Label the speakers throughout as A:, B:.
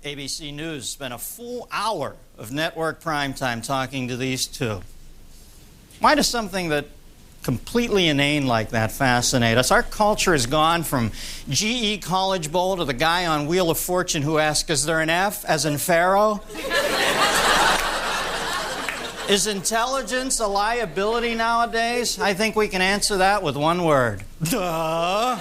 A: ABC News spent a full hour of network primetime talking to these two. Why does something that completely inane like that fascinate us? Our culture has gone from GE College Bowl to the guy on Wheel of Fortune who asks, is there an F as in Pharaoh? Is intelligence a liability nowadays? I think we can answer that with one word. Duh.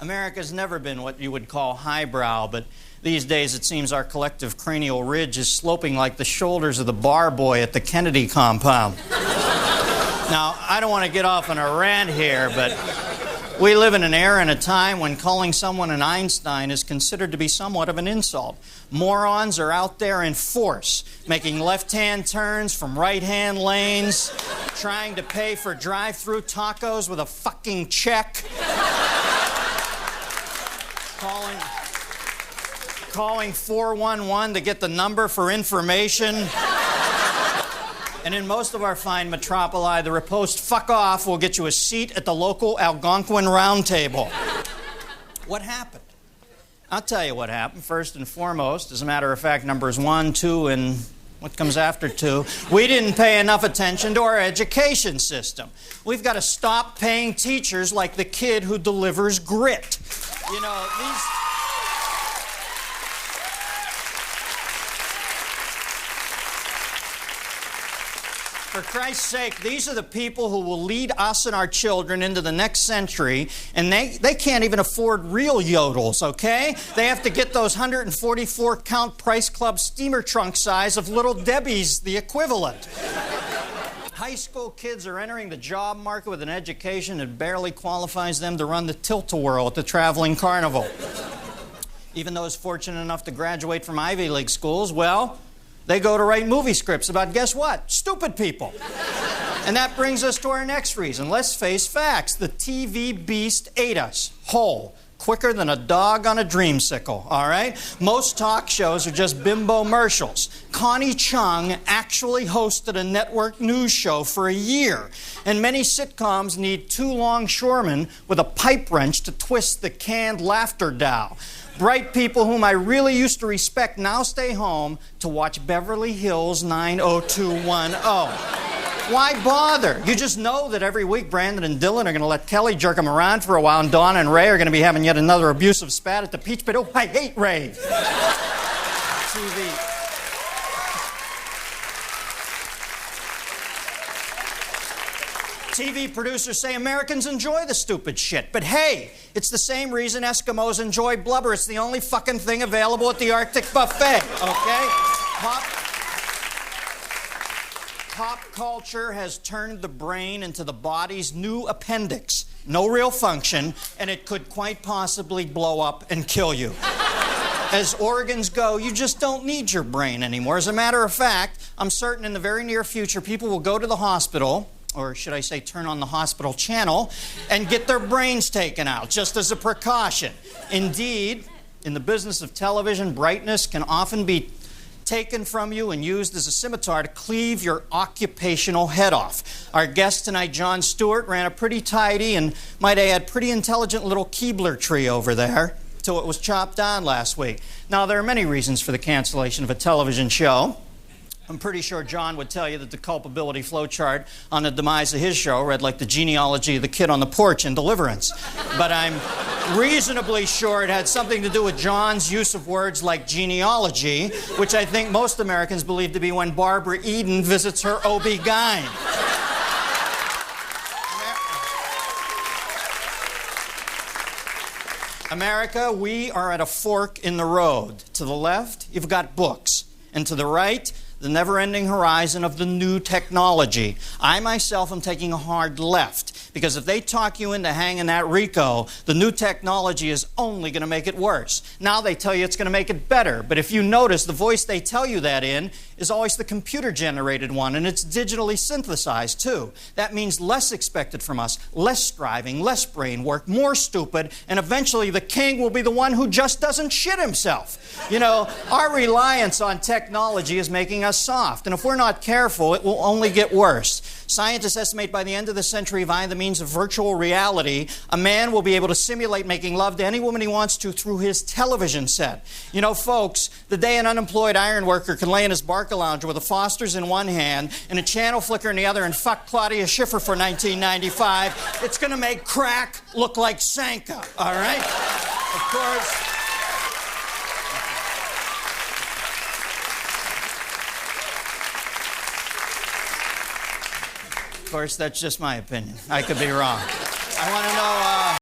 A: America's never been what you would call highbrow, but these days it seems our collective cranial ridge is sloping like the shoulders of the bar boy at the Kennedy compound. Now, I don't want to get off on a rant here, but we live in an era and a time when calling someone an Einstein is considered to be somewhat of an insult. Morons are out there in force, making left-hand turns from right-hand lanes, trying to pay for drive-through tacos with a fucking check, calling 411 to get the number for information. And in most of our fine metropoli, the riposte "fuck off" will get you a seat at the local Algonquin round table. What happened? I'll tell you what happened. First and foremost, as a matter of fact, numbers 1, 2, and what comes after 2, we didn't pay enough attention to our education system. We've got to stop paying teachers like the kid who delivers grit. You know, For Christ's sake, these are the people who will lead us and our children into the next century, and they can't even afford real yodels, okay? They have to get those 144-count Price Club steamer trunk size of Little Debbie's, the equivalent. High school kids are entering the job market with an education that barely qualifies them to run the tilt-a-whirl at the traveling carnival. Even those fortunate enough to graduate from Ivy League schools, well, they go to write movie scripts about, guess what? Stupid people. And that brings us to our next reason. Let's face facts. The TV beast ate us whole, quicker than a dog on a dreamsicle, all right? Most talk shows are just bimbo-mercials. Connie Chung actually hosted a network news show for a year. And many sitcoms need 2 longshoremen with a pipe wrench to twist the canned laughter dowel. Bright people whom I really used to respect now stay home to watch Beverly Hills 90210. Why bother? You just know that every week Brandon and Dylan are going to let Kelly jerk them around for a while, and Donna and Ray are going to be having yet another abusive spat at the Peach Pit. Oh, I hate Ray. TV. TV producers say Americans enjoy the stupid shit. But hey, it's the same reason Eskimos enjoy blubber. It's the only fucking thing available at the Arctic buffet, okay? Pop culture has turned the brain into the body's new appendix. No real function, and it could quite possibly blow up and kill you. As organs go, you just don't need your brain anymore. As a matter of fact, I'm certain in the very near future, people will go to the hospital, or should I say turn on the hospital channel, and get their brains taken out, just as a precaution. Indeed, in the business of television, brightness can often be taken from you and used as a scimitar to cleave your occupational head off. Our guest tonight, Jon Stewart, ran a pretty tidy and, might I add, pretty intelligent little Keebler tree over there till it was chopped down last week. Now, there are many reasons for the cancellation of a television show. I'm pretty sure John would tell you that the culpability flowchart on the demise of his show read like the genealogy of the kid on the porch in Deliverance. But I'm reasonably sure it had something to do with John's use of words like genealogy, which I think most Americans believe to be when Barbara Eden visits her OB-GYN. America, we are at a fork in the road. To the left, you've got books. And to the right, the never-ending horizon of the new technology. I myself am taking a hard left, because if they talk you into hanging that Rico, the new technology is only going to make it worse. Now they tell you it's going to make it better, but if you notice, the voice they tell you that in is always the computer-generated one, and it's digitally synthesized, too. That means less expected from us, less striving, less brain work, more stupid, and eventually the king will be the one who just doesn't shit himself. You know, our reliance on technology is making us soft, and if we're not careful, it will only get worse. Scientists estimate by the end of the century, via the means of virtual reality, a man will be able to simulate making love to any woman he wants to through his television set. You know, folks, the day an unemployed iron worker can lay in his Barca lounger with a Foster's in one hand and a channel flicker in the other and fuck Claudia Schiffer for $19.95, it's going to make crack look like Sanka, all right? Of course... Of course, that's just my opinion. I could be wrong. I want to know...